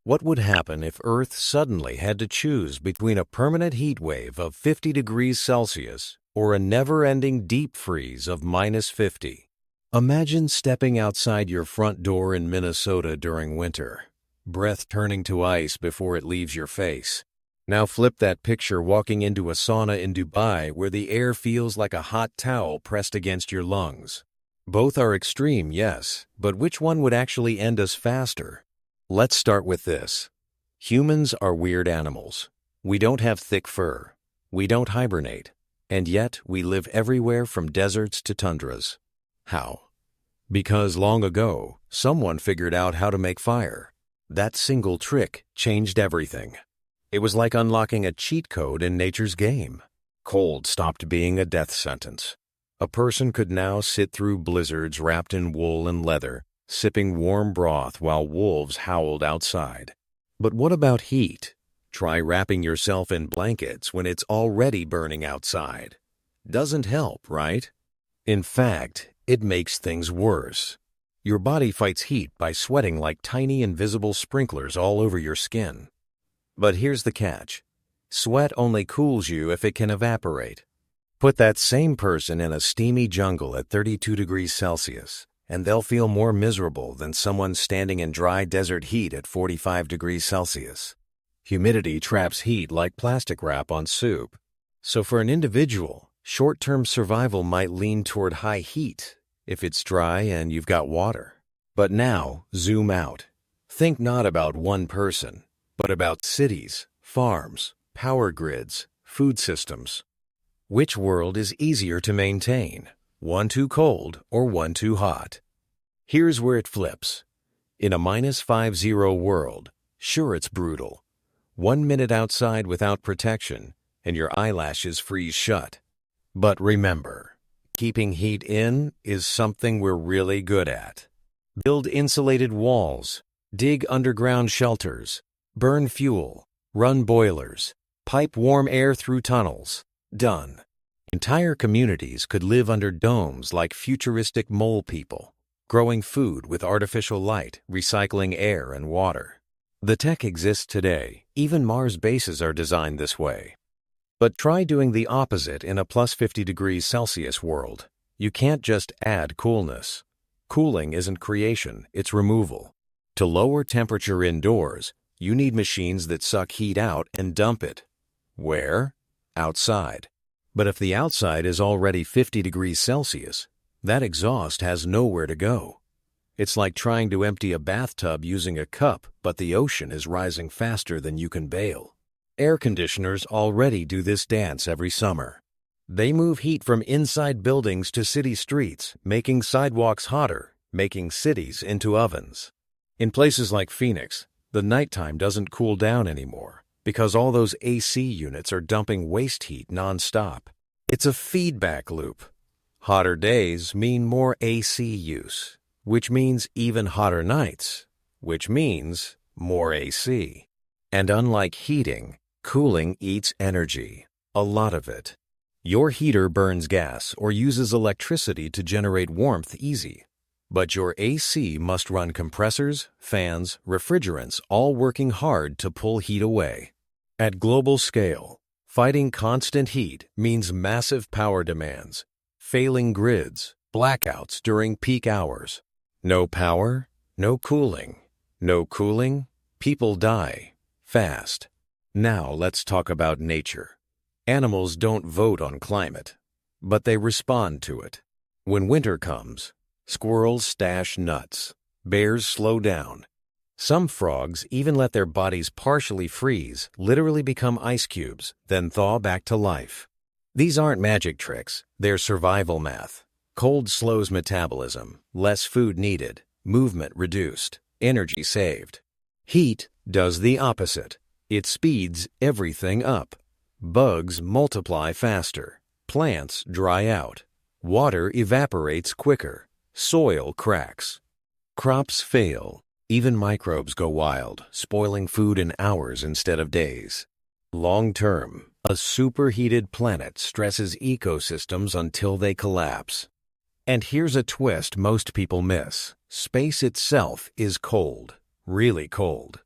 What would happen if Earth suddenly had to choose between a permanent heat wave of 50 degrees Celsius or a never-ending deep freeze of -50? Imagine stepping outside your front door in Minnesota during winter, breath turning to ice before it leaves your face. Now flip that picture walking into a sauna in Dubai where the air feels like a hot towel pressed against your lungs. Both are extreme, yes, but which one would actually end us faster? Let's start with this. Humans are weird animals. We don't have thick fur. We don't hibernate. And yet we live everywhere from deserts to tundras. How? Because long ago, someone figured out how to make fire. That single trick changed everything. It was like unlocking a cheat code in nature's game. Cold stopped being a death sentence. A person could now sit through blizzards wrapped in wool and leather, sipping warm broth while wolves howled outside. But what about heat? Try wrapping yourself in blankets when it's already burning outside. Doesn't help, right? In fact, it makes things worse. Your body fights heat by sweating like tiny invisible sprinklers all over your skin. But here's the catch. Sweat only cools you if it can evaporate. Put that same person in a steamy jungle at 32 degrees Celsius, and they'll feel more miserable than someone standing in dry desert heat at 45 degrees Celsius. Humidity traps heat like plastic wrap on soup. So for an individual, short-term survival might lean toward high heat if it's dry and you've got water. But now, zoom out. Think not about one person, but about cities, farms, power grids, food systems. Which world is easier to maintain? One too cold or one too hot? Here's where it flips. In a -50 world, sure it's brutal. 1 minute outside without protection, and your eyelashes freeze shut. But remember, keeping heat in is something we're really good at. Build insulated walls, dig underground shelters, burn fuel, run boilers, pipe warm air through tunnels. Done. Entire communities could live under domes like futuristic mole people, growing food with artificial light, recycling air and water. The tech exists today. Even Mars bases are designed this way. But try doing the opposite in a +50 degrees Celsius world. You can't just add coolness. Cooling isn't creation, it's removal. To lower temperature indoors, you need machines that suck heat out and dump it. Where? Outside. But if the outside is already 50 degrees Celsius, that exhaust has nowhere to go. It's like trying to empty a bathtub using a cup, but the ocean is rising faster than you can bail. Air conditioners already do this dance every summer. They move heat from inside buildings to city streets, making sidewalks hotter, making cities into ovens. In places like Phoenix, the nighttime doesn't cool down anymore because all those AC units are dumping waste heat nonstop. It's a feedback loop. Hotter days mean more AC use, which means even hotter nights, which means more AC. And unlike heating, cooling eats energy, a lot of it. Your heater burns gas or uses electricity to generate warmth easy. But your AC must run compressors, fans, refrigerants, all working hard to pull heat away. At global scale, fighting constant heat means massive power demands, failing grids, blackouts during peak hours. No power, no cooling. No cooling, people die, fast. Now let's talk about nature. Animals don't vote on climate, but they respond to it. When winter comes, squirrels stash nuts, bears slow down. Some frogs even let their bodies partially freeze, literally become ice cubes, then thaw back to life. These aren't magic tricks, they're survival math. Cold slows metabolism, less food needed, movement reduced, energy saved. Heat does the opposite. It speeds everything up. Bugs multiply faster. Plants dry out. Water evaporates quicker. Soil cracks. Crops fail. Even microbes go wild, spoiling food in hours instead of days. Long term, a superheated planet stresses ecosystems until they collapse. And here's a twist most people miss. Space itself is cold, really cold.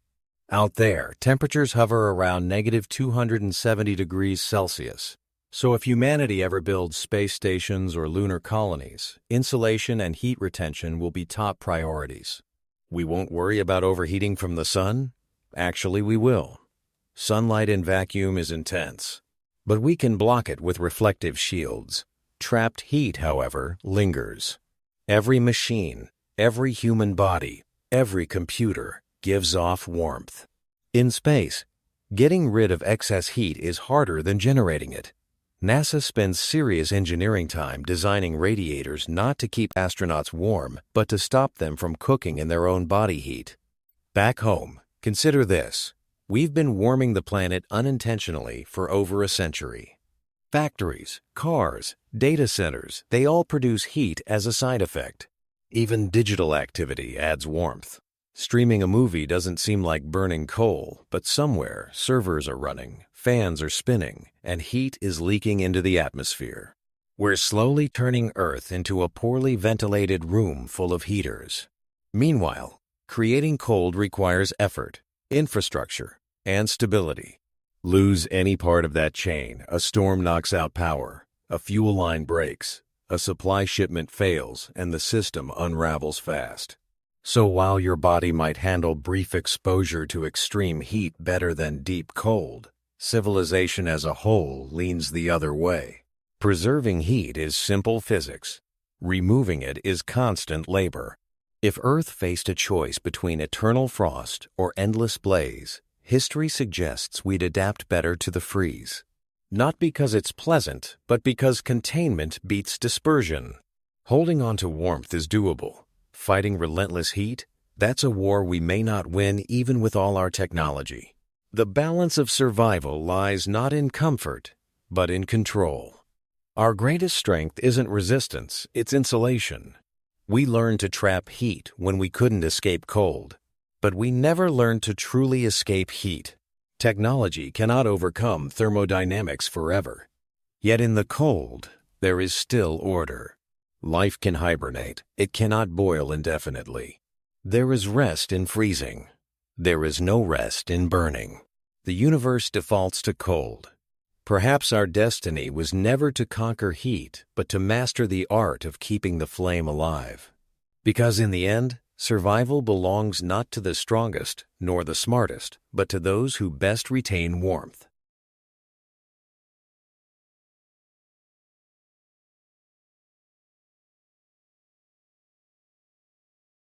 Out there, temperatures hover around negative 270 degrees Celsius. So if humanity ever builds space stations or lunar colonies, insulation and heat retention will be top priorities. We won't worry about overheating from the sun? Actually, we will. Sunlight in vacuum is intense, but we can block it with reflective shields. Trapped heat, however, lingers. Every machine, every human body, every computer gives off warmth. In space, getting rid of excess heat is harder than generating it. NASA spends serious engineering time designing radiators not to keep astronauts warm, but to stop them from cooking in their own body heat. Back home, consider this. We've been warming the planet unintentionally for over a century. Factories, cars, data centers, they all produce heat as a side effect. Even digital activity adds warmth. Streaming a movie doesn't seem like burning coal, but somewhere servers are running, fans are spinning, and heat is leaking into the atmosphere. We're slowly turning Earth into a poorly ventilated room full of heaters. Meanwhile, creating cold requires effort, infrastructure, and stability. Lose any part of that chain, a storm knocks out power, a fuel line breaks, a supply shipment fails, and the system unravels fast. So while your body might handle brief exposure to extreme heat better than deep cold, civilization as a whole leans the other way. Preserving heat is simple physics. Removing it is constant labor. If Earth faced a choice between eternal frost or endless blaze, history suggests we'd adapt better to the freeze. Not because it's pleasant, but because containment beats dispersion. Holding on to warmth is doable. Fighting relentless heat, that's a war we may not win even with all our technology. The balance of survival lies not in comfort, but in control. Our greatest strength isn't resistance, it's insulation. We learned to trap heat when we couldn't escape cold, but we never learned to truly escape heat. Technology cannot overcome thermodynamics forever. Yet in the cold, there is still order. Life can hibernate. It cannot boil indefinitely. There is rest in freezing. There is no rest in burning. The universe defaults to cold. Perhaps our destiny was never to conquer heat, but to master the art of keeping the flame alive. Because in the end, survival belongs not to the strongest nor the smartest, but to those who best retain warmth.